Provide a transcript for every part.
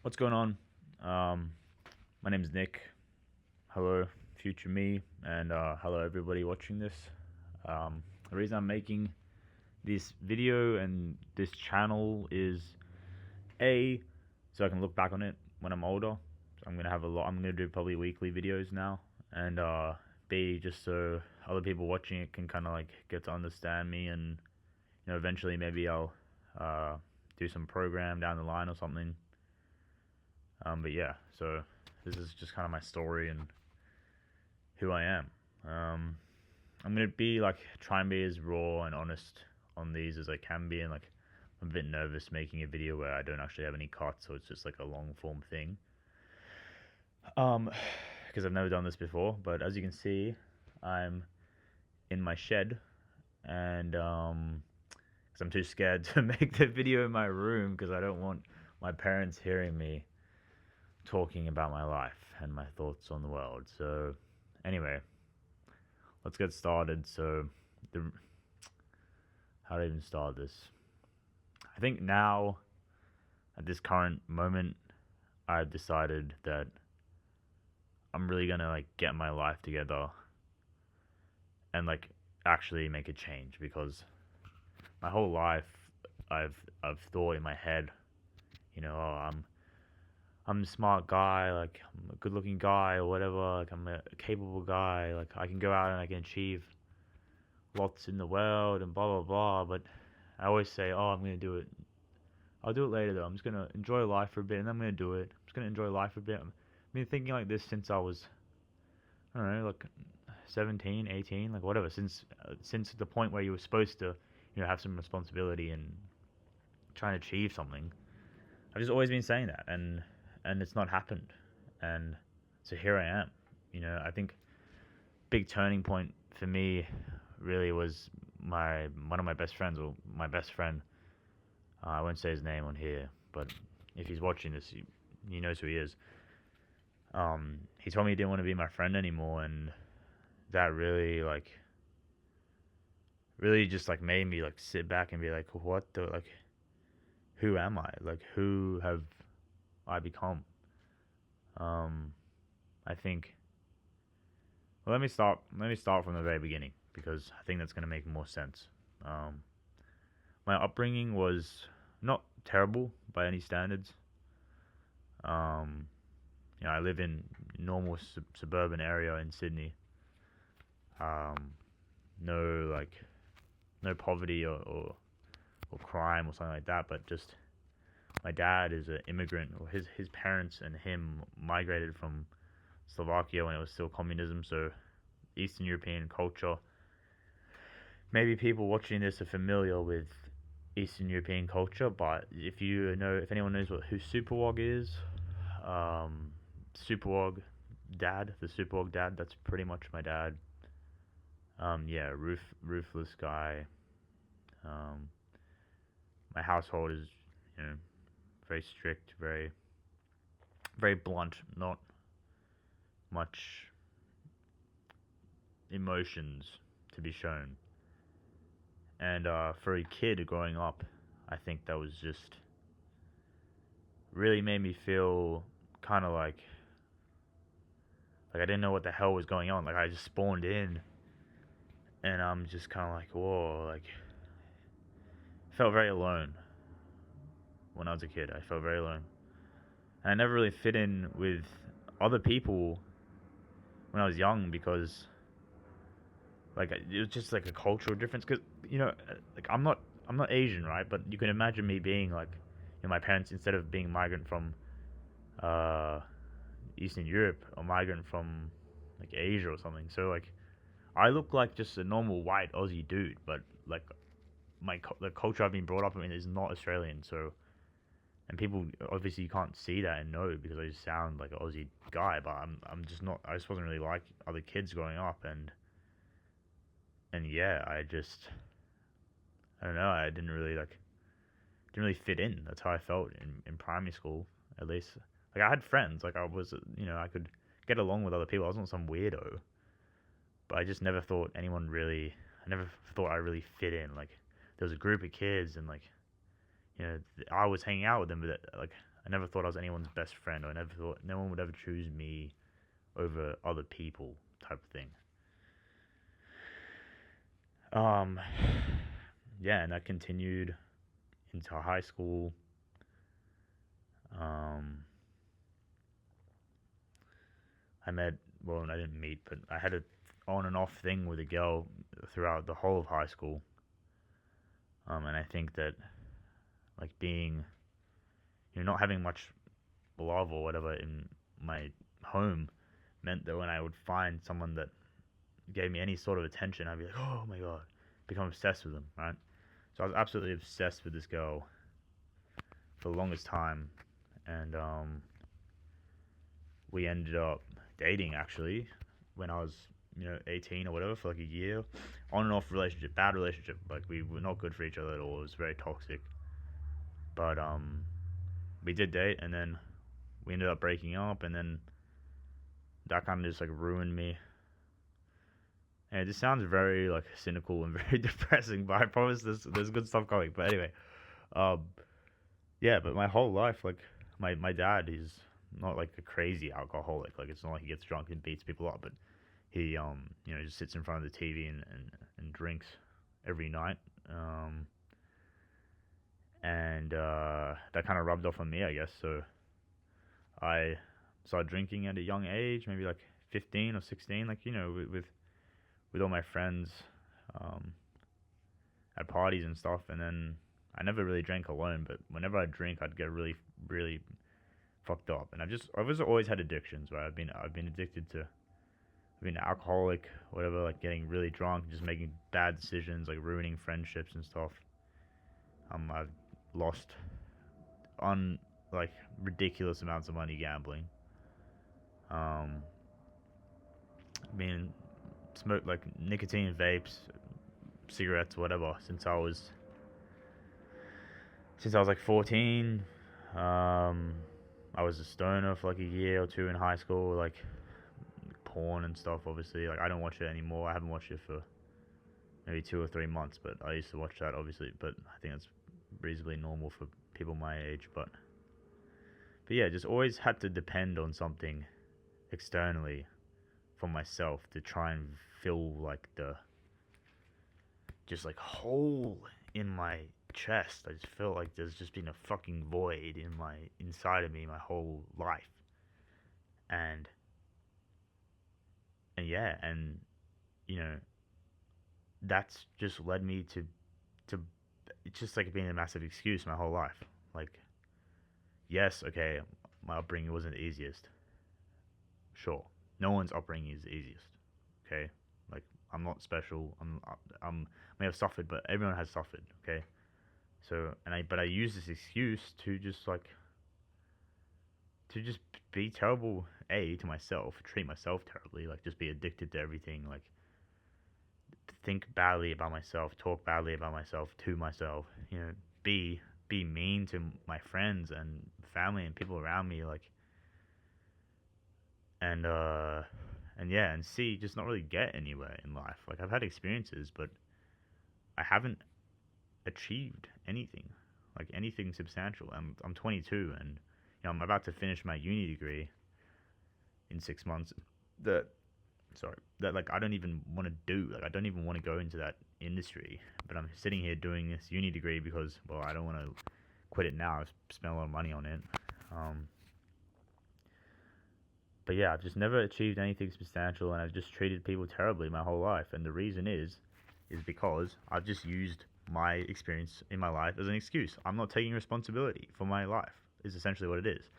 What's going on? Um, my name's Nick. Hello, future me, and hello everybody watching this. The reason I'm making this video and this channel is A, so I can look back on it when I'm older. So I'm gonna have a lot. I'm gonna do probably weekly videos now, and B, just so other people watching it can kind of like get to understand me, and eventually maybe I'll uh, do some program down the line or something. But yeah, so this is just kind of my story and who I am. Um, I'm gonna be like try and be as raw and honest on these as I can be, and like I'm a bit nervous making a video where I don't actually have any cuts, so it's just like a long form thing. Um, because I've never done this before, but as you can see, I'm in my shed, and because I'm too scared to make the video in my room because I don't want my parents hearing me talking about my life and my thoughts on the world. So, anyway, let's get started. So, the how to even start this? I think now, at this current moment, I've decided that I'm really gonna like get my life together and like actually make a change because my whole life I've thought in my head, oh, I'm a smart guy, like I'm a good looking guy or whatever, like I'm a capable guy, like I can go out and I can achieve lots in the world and blah blah blah. But I always say, oh, I'm gonna do it. I'll do it later though. I'm just gonna enjoy life for a bit and I'm gonna do it. I'm just gonna enjoy life for a bit. I've been thinking like this since I was, I don't know, like 17, 18, like whatever. Since the point where you were supposed to, have some responsibility and try and achieve something. I've just always been saying that, and it's not happened, and so here I am. I think big turning point for me really was my one of my best friends, or my best friend. I won't say his name on here, but if he's watching this, he knows who he is. He told me he didn't want to be my friend anymore, and that really just like made me like sit back and be like, what the like, who am I? Like, who have I become? Um, I think. Well, let me start. Let me start from the very beginning because I think that's going to make more sense. Um, my upbringing was not terrible by any standards. Um, I live in normal suburban area in Sydney. Um, no no poverty or crime or something like that, but just my dad is an immigrant, or his parents and him migrated from Slovakia when it was still communism, so Eastern European culture. Maybe people watching this are familiar with Eastern European culture, but if anyone knows who Superwog is, um, Superwog dad, the Superwog dad, that's pretty much my dad. Yeah, ruthless guy. Um, my household is, you know, very strict, very blunt, not much emotions to be shown. And for a kid growing up, I think that was just really made me feel kind of like I didn't know what the hell was going on. Like I just spawned in, and I'm just kind of like, whoa, like I felt very alone when I was a kid. I felt very alone, and I never really fit in with other people when I was young because like it was just like a cultural difference. Because like I'm not Asian, right? But you can imagine me being like, my parents, instead of being migrant from uh, Eastern Europe or migrant from like Asia or something. So like I look like just a normal white Aussie dude, but like the culture I've been brought up in is not Australian. So, and people obviously you can't see that and know because I just sound like an Aussie guy, but I'm just not. I just wasn't really like other kids growing up, and yeah, I don't know. I didn't really fit in. That's how I felt in primary school, at least. Like I had friends, like I was, I could get along with other people. I wasn't some weirdo, but I just never thought anyone really. I never thought I really fit in. Like there was a group of kids, and like I was hanging out with them, but like I never thought I was anyone's best friend, or I never thought no one would ever choose me over other people, type of thing. Um, yeah, and that continued into high school. Um, I met, well, I didn't meet, but I had a on and off thing with a girl throughout the whole of high school. And I think that, like, being, not having much love or whatever in my home meant that when I would find someone that gave me any sort of attention, I'd be like, oh my god, become obsessed with them, right? So I was absolutely obsessed with this girl for the longest time, and we ended up dating actually when I was 18 or whatever, for like a year. On and off relationship, bad relationship. Like, we were not good for each other at all. It was very toxic. But we did date, and then we ended up breaking up, and then that kind of just like ruined me. And it just sounds very like cynical and very depressing, but I promise there's good stuff coming. But anyway, um, yeah. But my whole life, like, my dad, he's not like a crazy alcoholic. Like, it's not like he gets drunk and beats people up, but he just sits in front of the TV and drinks every night. And that kind of rubbed off on me, I guess. So I started drinking at a young age, maybe like 15 or 16, like, with all my friends, at parties and stuff. And then I never really drank alone, but whenever I drink, I'd get really, really fucked up. And I've always had addictions, right? I've been addicted to, I've been an alcoholic, whatever, like getting really drunk, just making bad decisions, like ruining friendships and stuff. I've lost on like ridiculous amounts of money gambling. Being smoked like nicotine vapes, cigarettes, whatever, since I was like 14. I was a stoner for like a year or two in high school, like porn and stuff. Obviously, like, I don't watch it anymore. I haven't watched it for maybe 2 or 3 months, but I used to watch that, obviously. But I think that's reasonably normal for people my age. But yeah, just always had to depend on something externally for myself to try and fill like the just like hole in my chest. I just felt like there's just been a fucking void inside of me my whole life. And yeah, and that's just led me to it's just like being a massive excuse my whole life. Like, yes, okay, my upbringing wasn't the easiest. Sure, no one's upbringing is the easiest. Okay, like, I'm not special. I'm may have suffered, but everyone has suffered. Okay, so but I use this excuse to just be terrible to myself, treat myself terribly, like just be addicted to everything, like think badly about myself, talk badly about myself to myself, be mean to my friends and family and people around me, like, and yeah, and just not really get anywhere in life. Like, I've had experiences, but I haven't achieved anything, like anything substantial. I'm 22, and I'm about to finish my uni degree in 6 months. That like I don't even want to do. Like, I don't even want to go into that industry. But I'm sitting here doing this uni degree because, well, I don't want to quit it now. I've spent a lot of money on it. But yeah, I've just never achieved anything substantial, and I've just treated people terribly my whole life. And the reason is because I've just used my experience in my life as an excuse. I'm not taking responsibility for my life, is essentially what it is.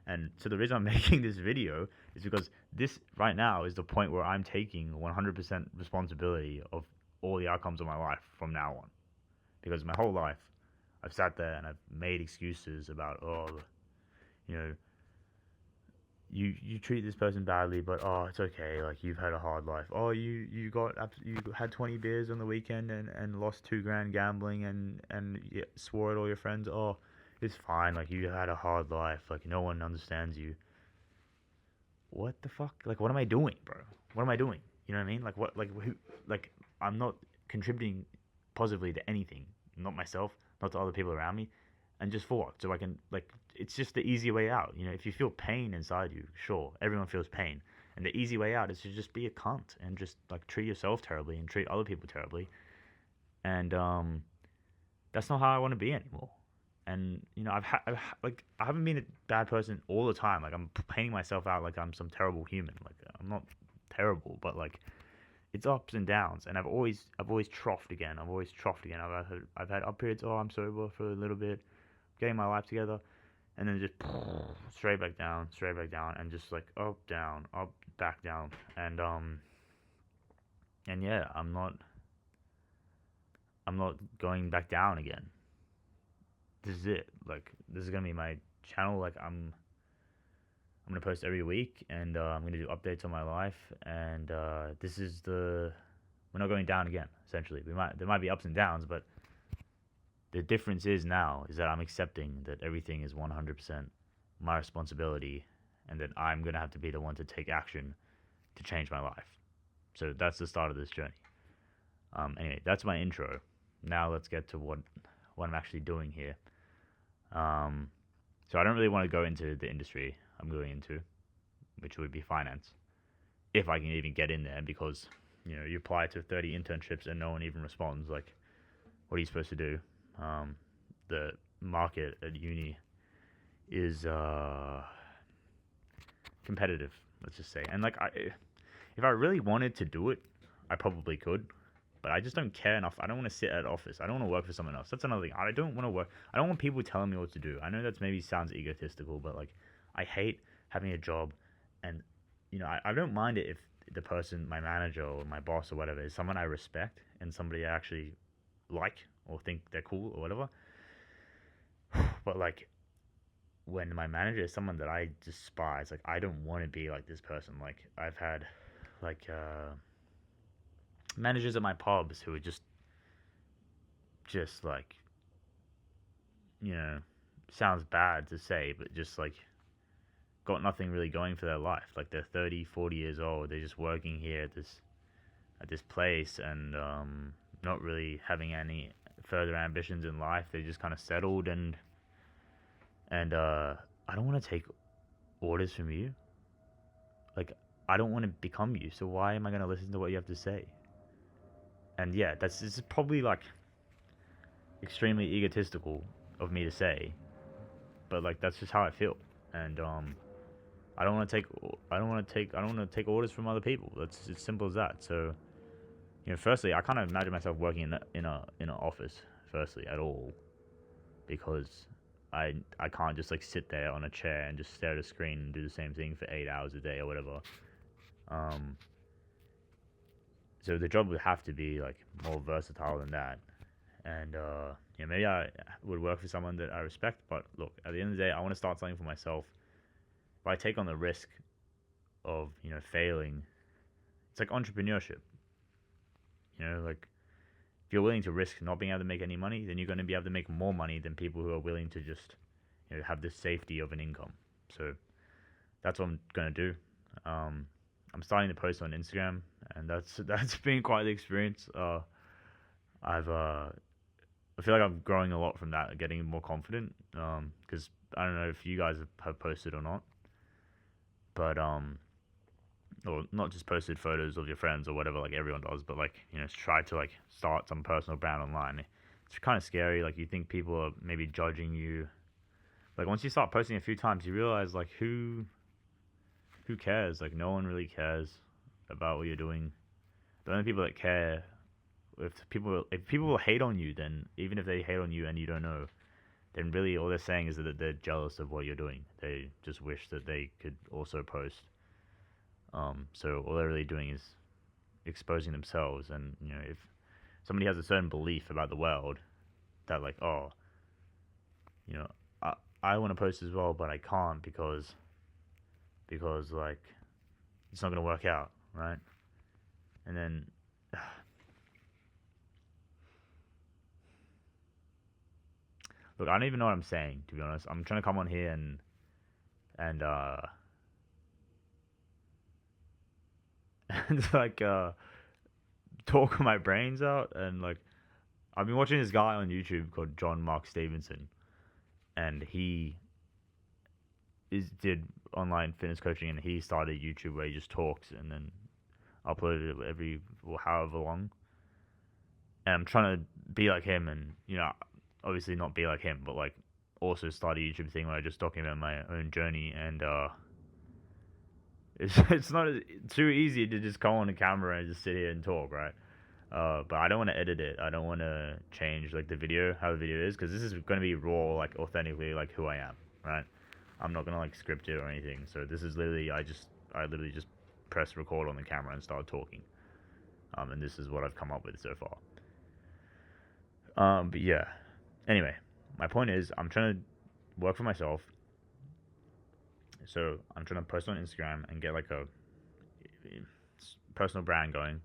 And so the reason I'm making this video is because this right now is the point where I'm taking 100% responsibility of all the outcomes of my life from now on. Because my whole life, I've sat there and I've made excuses about, you treat this person badly, but it's okay. Like, you've had a hard life. Oh, you had 20 beers on the weekend and lost $2,000 gambling and swore at all your friends. Oh, it's fine. Like, you had a hard life. Like, no one understands you. What the fuck? Like, what am I doing, bro? What am I doing? You know what I mean? Like, what? Like, who? Like, I'm not contributing positively to anything. Not myself. Not to other people around me. And just for what? So I can, like, it's just the easy way out. You know, if you feel pain inside you, sure, everyone feels pain. And the easy way out is to just be a cunt and just, like, treat yourself terribly and treat other people terribly. And, that's not how I want to be anymore. And, you know, like, I haven't been a bad person all the time. Like, I'm painting myself out like I'm some terrible human. Like, I'm not terrible, but, like, it's ups and downs, and I've always troughed again. I've had up periods. Oh, I'm sober for a little bit, getting my life together, and then just straight back down, and just like up, down, up, back down, and yeah, I'm not going back down again. This is it. Like, this is gonna be my channel. Like, I'm gonna post every week, and I'm gonna do updates on my life. And we're not going down again. Essentially, there might be ups and downs, but the difference is that I'm accepting that everything is 100% my responsibility, and that I'm gonna have to be the one to take action to change my life. So that's the start of this journey. Anyway, that's my intro. Now let's get to what I'm actually doing here. So I don't really want to go into the industry I'm going into, which would be finance, if I can even get in there, because, you know, you apply to 30 internships and no one even responds. Like, what are you supposed to do? The market at uni is competitive, let's just say. And, like, if I really wanted to do it, I probably could. But I just don't care enough. I don't want to sit at an office. I don't want to work for someone else. That's another thing. I don't want to work. I don't want people telling me what to do. I know that maybe sounds egotistical, but, like, I hate having a job. And, you know, I don't mind it if the person, my manager or my boss or whatever, is someone I respect and somebody I actually like or think they're cool or whatever. But, like, when my manager is someone that I despise, like, I don't want to be like this person. Like, I've had, like, managers at my pubs who are just like, you know, sounds bad to say, but just, like, got nothing really going for their life. Like, they're 30, 40 years old. They're just working here at this place, and not really having any further ambitions in life. They just kind of settled, and I don't want to take orders from you. Like, I don't want to become you, so why am I going to listen to what you have to say? And yeah, this is probably, like, extremely egotistical of me to say, but, like, that's just how I feel. And I don't want to take orders from other people. That's as simple as that. So, you know, firstly, I can't imagine myself working in an office, firstly, at all, because I can't just, like, sit there on a chair and just stare at a screen and do the same thing for 8 hours a day or whatever. So the job would have to be, like, more versatile than that. And, you know, maybe I would work for someone that I respect, but look, at the end of the day, I want to start something for myself. If I take on the risk of, you know, failing, it's like entrepreneurship. You know, like, if you're willing to risk not being able to make any money, then you're going to be able to make more money than people who are willing to just, you know, have the safety of an income. So that's what I'm going to do. I'm starting to post on Instagram, and that's been quite the experience. I feel like I'm growing a lot from that, getting more confident. Because I don't know if you guys have posted or not, but or not just posted photos of your friends or whatever, like everyone does, but, like, you know, try to, like, start some personal brand online. It's kind of scary. Like, you think people are maybe judging you. Like, once you start posting a few times, you realize, like, who cares? Like, no one really cares about what you're doing. The only people that care, if people hate on you, then even if they hate on you and you don't know, then really all they're saying is that they're jealous of what you're doing. They just wish that they could also post. So all they're really doing is exposing themselves. And, you know, if somebody has a certain belief about the world, that, like, oh, you know, I want to post as well, but I can't because like, it's not going to work out, right? And then look, I don't even know what I'm saying, to be honest. I'm trying to come on here and like, talk my brains out. And, like, I've been watching this guy on YouTube called John Mark Stevenson, and he did online fitness coaching, and he started YouTube where he just talks and then uploaded it however long. And I'm trying to be like him, and obviously not be like him, but like also start a YouTube thing where I just document my own journey. And it's not too easy to just go on the camera and just sit here and talk, right? But I don't want to edit it. I don't want to change like how the video is, because this is going to be raw, like authentically, like who I am, right? I'm not going to like script it or anything. So this is literally, I literally just press record on the camera and start talking. And this is what I've come up with so far. But yeah. Anyway, my point is, I'm trying to work for myself. So I'm trying to post on Instagram and get like a personal brand going.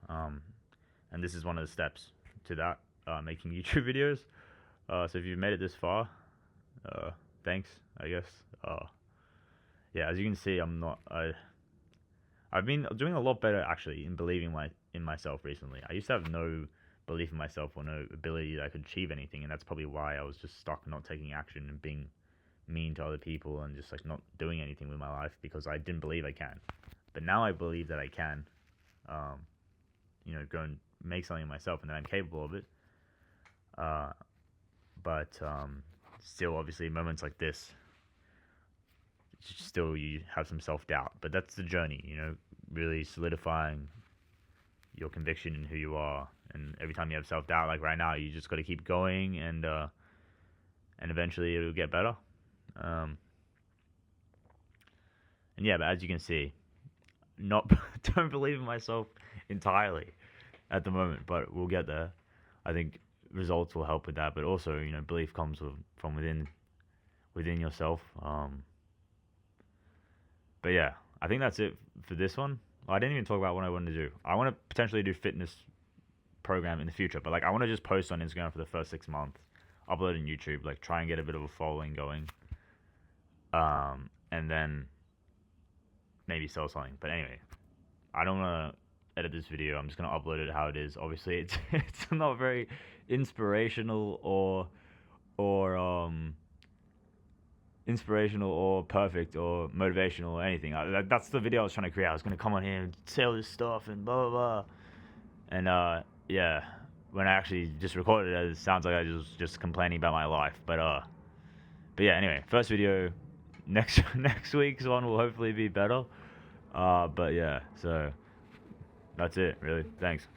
And this is one of the steps to that, making YouTube videos. So if you've made it this far, thanks, I guess. Yeah, as you can see, I've been doing a lot better actually in believing in myself recently. I used to have no belief in myself or no ability that I could achieve anything, and that's probably why I was just stuck not taking action and being mean to other people and just like not doing anything with my life because I didn't believe I can. But now I believe that I can, go and make something of myself, and that I'm capable of it. But still, obviously, moments like this, still you have some self-doubt. But that's the journey, really solidifying your conviction in who you are. And every time you have self-doubt, like right now, you just got to keep going, and eventually it'll get better. And yeah, but as you can see, don't believe in myself entirely at the moment, but we'll get there. I think results will help with that, but also, belief comes from within yourself. But yeah, I think that's it for this one. I didn't even talk about what I wanted to do. I want to potentially do fitness program in the future, but like I want to just post on Instagram for the first 6 months, upload on YouTube, like try and get a bit of a following going, and then maybe sell something. But anyway, I don't want to edit this video. I'm just gonna upload it how it is. Obviously, it's not very inspirational or perfect or motivational or anything. That's the video I was trying to create. I was gonna come on here and say all this stuff and blah blah blah. And yeah, when I actually just recorded it sounds like I was just complaining about my life. But yeah. Anyway, first video. Next week's one will hopefully be better. But yeah, so that's it, really. Thanks.